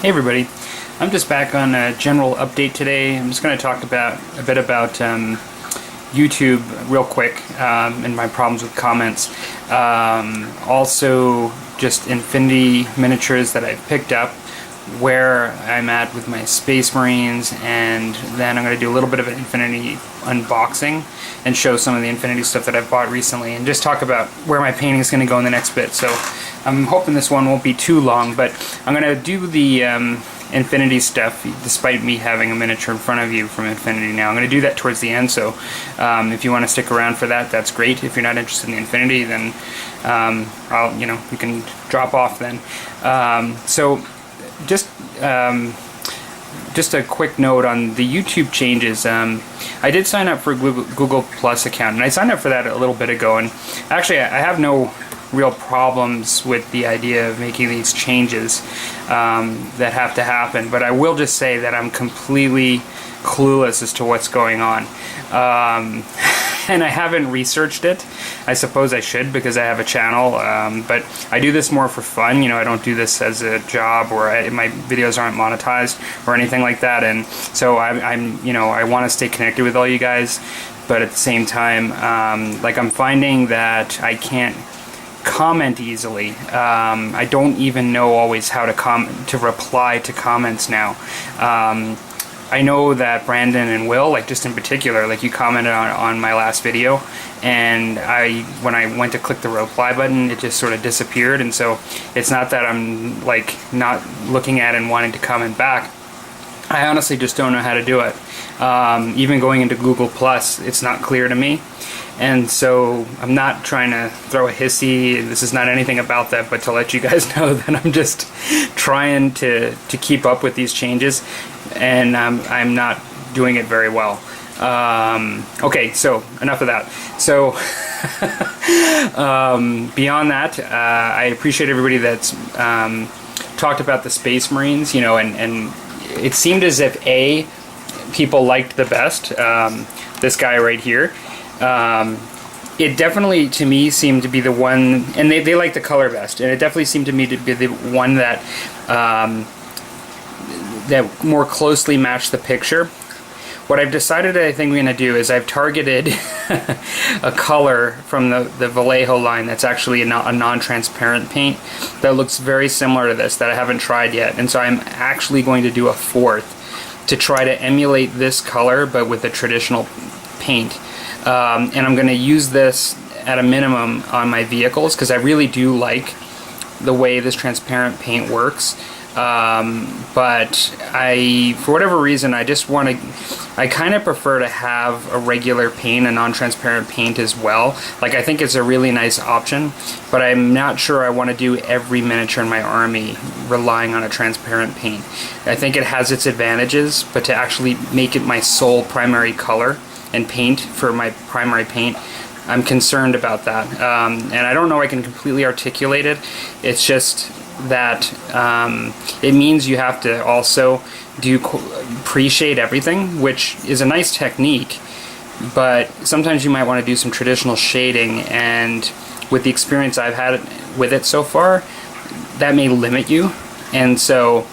Hey everybody, I'm just back on a general update today. I'm just going to talk about a bit about YouTube real quick and my problems with comments. Also just Infinity miniatures that I've picked up, where I'm at with my Space Marines, and then I'm going to do a little bit of an Infinity unboxing and show some of the Infinity stuff that I've bought recently, and just talk about where my painting is going to go in the next bit. So I'm hoping this one won't be too long, but I'm going to do the Infinity stuff despite me having a miniature in front of you from Infinity now. I'm going to do that towards the end, so if you want to stick around for that, that's great. If you're not interested in the Infinity, then you can drop off then. So just a quick note on the YouTube changes. I did sign up for a Google Plus account, and I signed up for that a little bit ago, and actually I have no real problems with the idea of making these changes that have to happen, but I will just say that I'm completely clueless as to what's going on. And I haven't researched it. I suppose I should, because I have a channel, but I do this more for fun. I don't do this as a job, or my videos aren't monetized or anything like that. And so I want to stay connected with all you guys, but at the same time, I'm finding that I can't comment easily. I don't even know always how to reply to comments now. I know that Brandon and Will, just in particular, you commented on my last video, and when I went to click the reply button, it just sort of disappeared. And so it's not that I'm not looking at it and wanting to comment back. I honestly just don't know how to do it. Even going into Google Plus, it's not clear to me. And so I'm not trying to throw a hissy. This is not anything about that, but to let you guys know that I'm just trying to keep up with these changes, and I'm not doing it very well. Okay, so enough of that. So beyond that, I appreciate everybody that's talked about the Space Marines, and it seemed as if people liked the best this guy right here. It definitely, to me, seemed to be the one, and they like the color best, and it definitely seemed to me to be the one that that more closely matched the picture. What I've decided I think we're going to do is I've targeted a color from the Vallejo line that's actually a non-transparent paint that looks very similar to this, that I haven't tried yet, and so I'm actually going to do a fourth to try to emulate this color but with a traditional paint. And I'm going to use this at a minimum on my vehicles, because I really do like the way this transparent paint works. But for whatever reason, I kind of prefer to have a regular paint, a non-transparent paint as well. I think it's a really nice option, but I'm not sure I want to do every miniature in my army relying on a transparent paint. I think it has its advantages, but to actually make it my sole primary color and paint for my primary paint, I'm concerned about that. And I don't know I can completely articulate it. It's just that it means you have to also do pre-shade everything, which is a nice technique, but sometimes you might want to do some traditional shading, and with the experience I've had with it so far, that may limit you. And so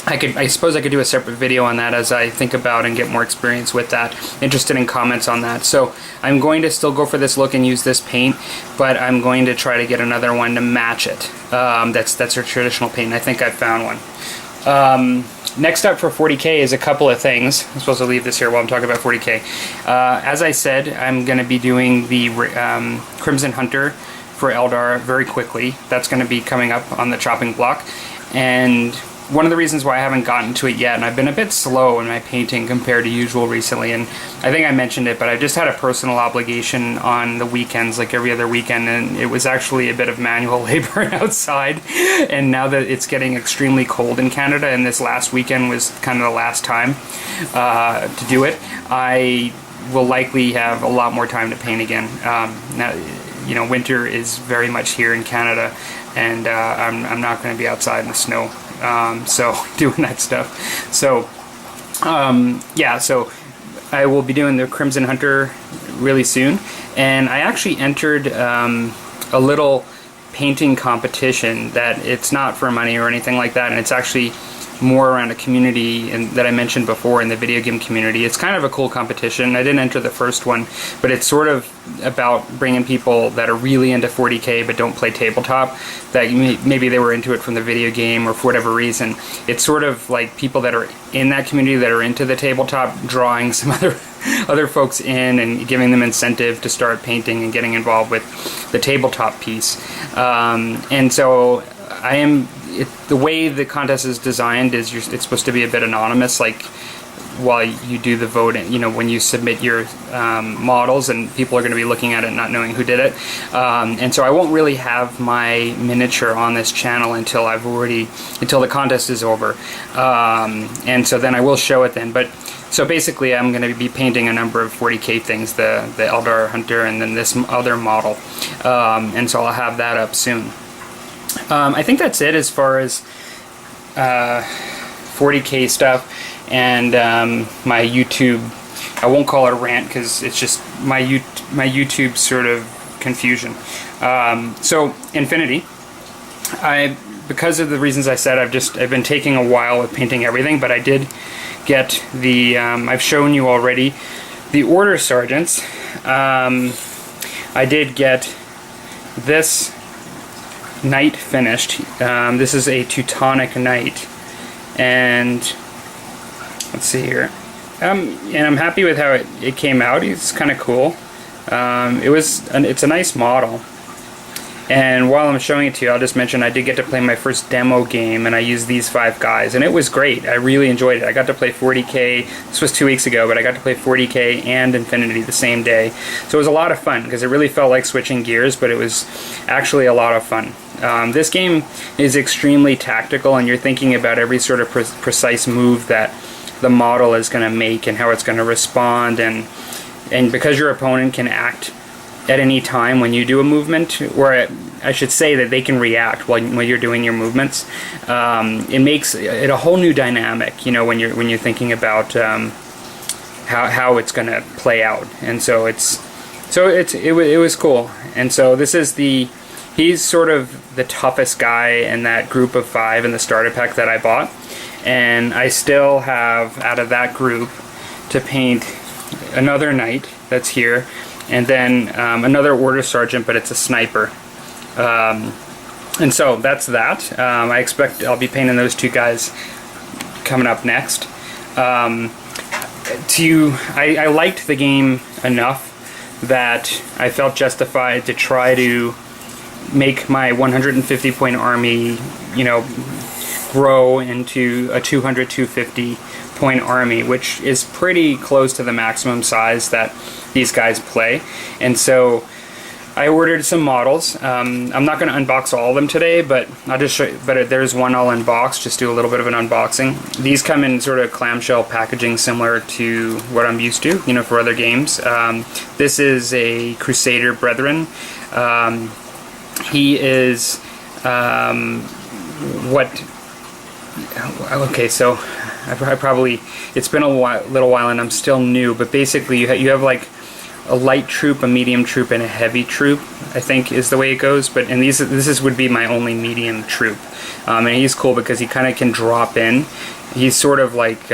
I suppose I could do a separate video on that as I think about and get more experience with that. Interested in comments on that. So I'm going to still go for this look and use this paint, but I'm going to try to get another one to match it. That's a traditional paint. I think I found one. Next up for 40K is a couple of things. I'm supposed to leave this here while I'm talking about 40K. As I said, I'm going to be doing the Crimson Hunter for Eldar very quickly. That's going to be coming up on the chopping block. And one of the reasons why I haven't gotten to it yet, and I've been a bit slow in my painting compared to usual recently, and I think I mentioned it, but I just had a personal obligation on the weekends, like every other weekend, and it was actually a bit of manual labor outside. And now that it's getting extremely cold in Canada, and this last weekend was kind of the last time to do it, I will likely have a lot more time to paint again. Now, winter is very much here in Canada, and I'm not going to be outside in the snow. So doing that stuff. So yeah, so I will be doing the Crimson Hunter really soon, and I actually entered a little painting competition that it's not for money or anything like that, and it's actually more around a community that I mentioned before in the video game community. It's kind of a cool competition. I didn't enter the first one, but it's sort of about bringing people that are really into 40K but don't play tabletop, that maybe they were into it from the video game or for whatever reason. It's sort of like people that are in that community that are into the tabletop, drawing some other folks in and giving them incentive to start painting and getting involved with the tabletop piece. And so the way the contest is designed is it's supposed to be a bit anonymous, like while you do the voting, you know, when you submit your models, and people are going to be looking at it not knowing who did it. And so I won't really have my miniature on this channel until the contest is over. And so then I will show it then. But so basically I'm going to be painting a number of 40K things, the Eldar Hunter and then this other model. And so I'll have that up soon. I think that's it as far as 40K stuff and my YouTube. I won't call it a rant because it's just my YouTube sort of confusion. So Infinity, because of the reasons I said, I've been taking a while with painting everything, but I did get the I've shown you already the Order Sergeants. I did get this Knight finished. This is a Teutonic Knight, and let's see here. And I'm happy with how it came out. It's kind of cool. It's a nice model. And while I'm showing it to you, I'll just mention I did get to play my first demo game, and I used these 5 guys, and it was great. I really enjoyed it. I got to play 40K. This was 2 weeks ago, but I got to play 40K and Infinity the same day. So it was a lot of fun because it really felt like switching gears, but it was actually a lot of fun. This game is extremely tactical, and you're thinking about every sort of precise move that the model is going to make and how it's going to respond, and because your opponent can act at any time when you do a movement, or I should say that they can react while you're doing your movements, it makes it a whole new dynamic, you know, when you're thinking about how it's going to play out. And so it was cool. And so this is he's sort of the toughest guy in that group of 5 in the starter pack that I bought, and I still have, out of that group, to paint another Knight that's here, and then another Order Sergeant, but it's a sniper. And so that's that. I expect I'll be painting those 2 guys coming up next. I liked the game enough that I felt justified to try to make my 150 point army, you know, grow into a 200, 250 point army, which is pretty close to the maximum size that these guys play. And so I ordered some models. I'm not going to unbox all of them today, but I'll just show you. But there's one I'll unbox, just do a little bit of an unboxing. These come in sort of clamshell packaging, similar to what I'm used to, you know, for other games. This is a Crusader Brethren. He is okay, so I probably, it's been a little while and I'm still new, but basically you have like a light troop, a medium troop, and a heavy troop, I think is the way it goes. But and this would be my only medium troop, and he's cool because he kind of can drop in. He's sort of like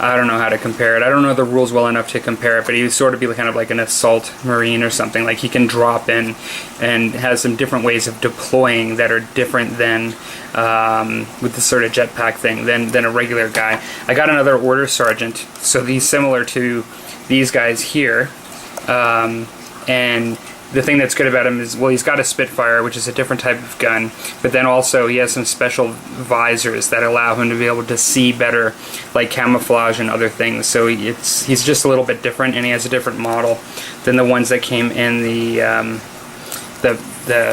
I don't know how to compare it. I don't know the rules well enough to compare it, but he would sort of be kind of like an assault marine or something. Like he can drop in and has some different ways of deploying that are different than with the sort of jetpack thing than a regular guy. I got another Order Sergeant, so he's similar to these guys here, and the thing that's good about him is, well, he's got a Spitfire, which is a different type of gun, but then also he has some special visors that allow him to be able to see better, like camouflage and other things. So he's just a little bit different, and he has a different model than the ones that came in the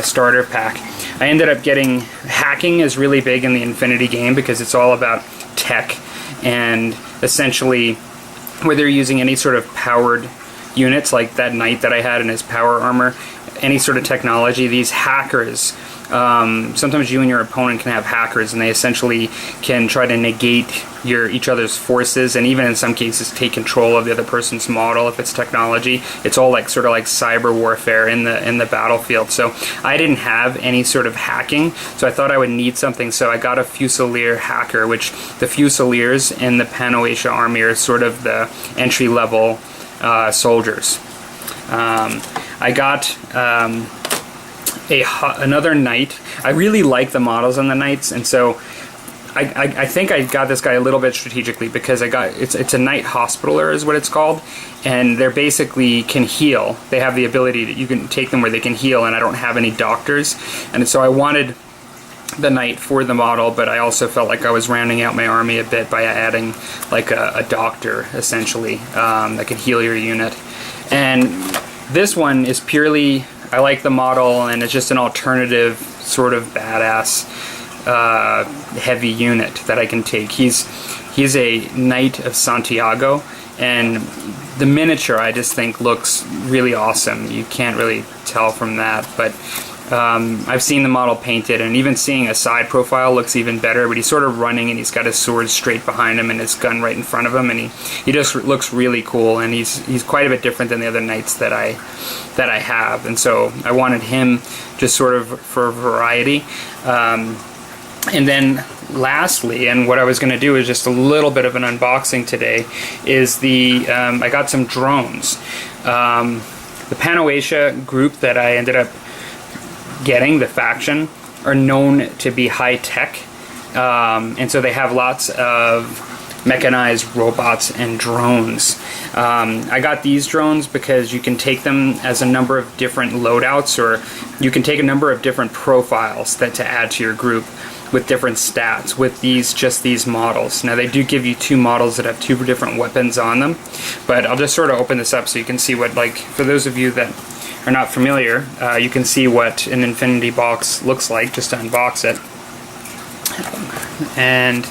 starter pack. I ended up getting, hacking is really big in the Infinity game because it's all about tech, and essentially whether you're using any sort of powered units like that Knight that I had in his power armor, any sort of technology, these hackers sometimes you and your opponent can have hackers, and they essentially can try to negate each other's forces, and even in some cases take control of the other person's model if it's technology. It's all like sort of like cyber warfare in the battlefield. So I didn't have any sort of hacking, so I thought I would need something. So I got a Fusilier hacker, which the Fusiliers in the Pan-Oasia army are sort of the entry-level soldiers. I got another knight. I really like the models on the knights, and so I think I got this guy a little bit strategically, because it's a knight hospitaler is what it's called, and they're basically can heal. They have the ability that you can take them where they can heal, and I don't have any doctors, and so I wanted the knight for the model, but I also felt like I was rounding out my army a bit by adding like a doctor essentially that could heal your unit. And this one is purely, I like the model, and it's just an alternative sort of badass heavy unit that I can take. He's a Knight of Santiago, and the miniature I just think looks really awesome. You can't really tell from that, but I've seen the model painted, and even seeing a side profile looks even better, but he's sort of running and he's got his sword straight behind him and his gun right in front of him, and he just looks really cool, and he's quite a bit different than the other knights that I have, and so I wanted him just sort of for variety. And then lastly, and what I was going to do is just a little bit of an unboxing today, is I got some drones. The Pan-Oasia group that I ended up getting, the faction, are known to be high-tech, and so they have lots of mechanized robots and drones. I got these drones because you can take them as a number of different loadouts, or you can take a number of different profiles to add to your group with different stats with these models. Now they do give you 2 models that have 2 different weapons on them, but I'll just sort of open this up so you can see what, like, for those of you that are not familiar, you can see what an Infinity box looks like, just to unbox it. And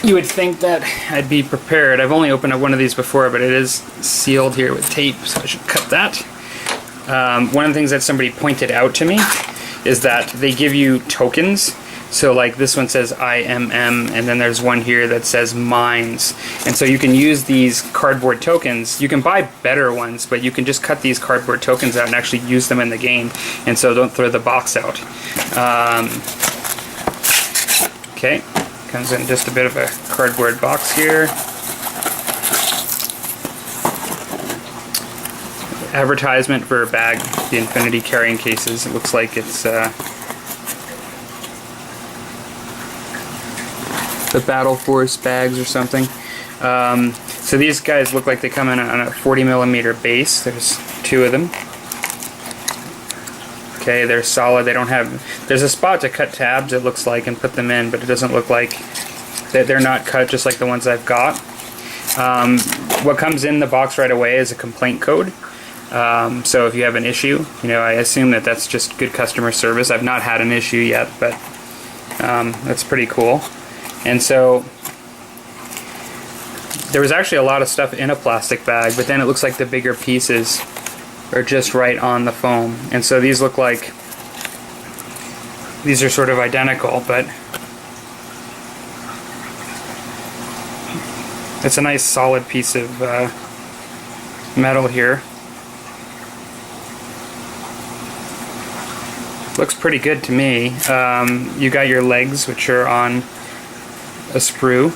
you would think that I'd be prepared. I've only opened up one of these before, but it is sealed here with tape, so I should cut that. One of the things that somebody pointed out to me is that they give you tokens. So like this one says IMM, and then there's one here that says mines. And so you can use these cardboard tokens. You can buy better ones, but you can just cut these cardboard tokens out and actually use them in the game. And so don't throw the box out. Okay, comes in just a bit of a cardboard box here. Advertisement for a bag, the Infinity carrying cases. It looks like it's the Battle Force bags or something. So these guys look like they come in on a 40mm base. There's 2 of them. Okay, they're solid. They don't have... There's a spot to cut tabs, it looks like, and put them in, but it doesn't look like... They're not cut just like the ones I've got. What comes in the box right away is a complaint code. So if you have an issue, I assume that that's just good customer service. I've not had an issue yet, but that's pretty cool. And so there was actually a lot of stuff in a plastic bag, but then it looks like the bigger pieces are just right on the foam. And so these look like these are sort of identical, but it's a nice solid piece of metal here. Looks pretty good to me. You got your legs, which are on a sprue.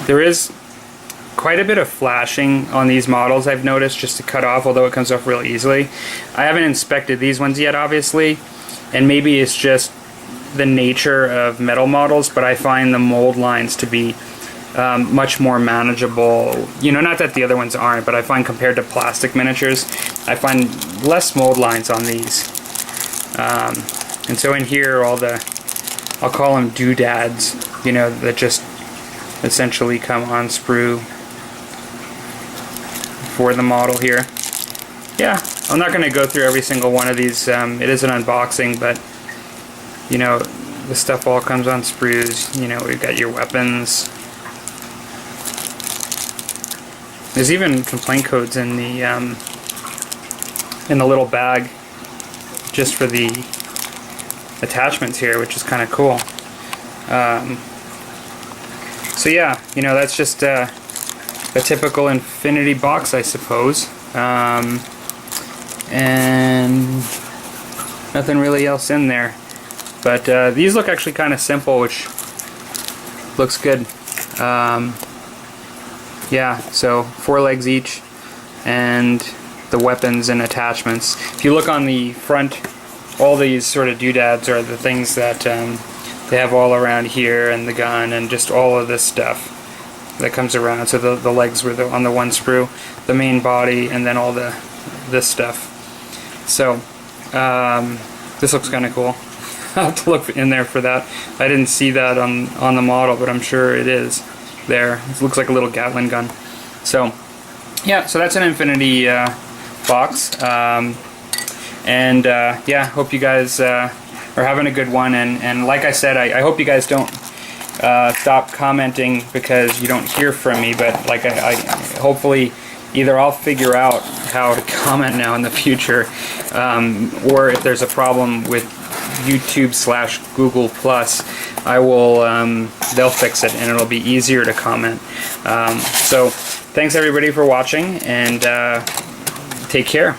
There is quite a bit of flashing on these models, I've noticed, just to cut off, although it comes off real easily. I haven't inspected these ones yet, obviously, and maybe it's just the nature of metal models, but I find the mold lines to be much more manageable. Not that the other ones aren't, but I find compared to plastic miniatures, I find less mold lines on these. And so in here, all the, I'll call them doodads, that just essentially come on sprue for the model here. Yeah, I'm not going to go through every single one of these. It is an unboxing, but the stuff all comes on sprues. We've got your weapons. There's even complaint codes in the in the little bag just for the attachments here, which is kind of cool. So yeah, you know, that's just a typical Infinity box, I suppose. And nothing really else in there. But these look actually kind of simple, which looks good. Yeah, so 4 legs each, and the weapons and attachments. If you look on the front, all these sort of doodads are the things that they have all around here, and the gun, and just all of this stuff that comes around. So the legs were on the one sprue, the main body, and then all this stuff. So this looks kind of cool. I'll have to look in there for that. I didn't see that on the model, but I'm sure it is there. It looks like a little Gatling gun. So yeah, so that's an Infinity box. Yeah, hope you guys are having a good one. And like I said, I hope you guys don't stop commenting because you don't hear from me. But like I hopefully either I'll figure out how to comment now in the future, or if there's a problem with YouTube/Google Plus, I will they'll fix it and it'll be easier to comment. So thanks everybody for watching, and take care.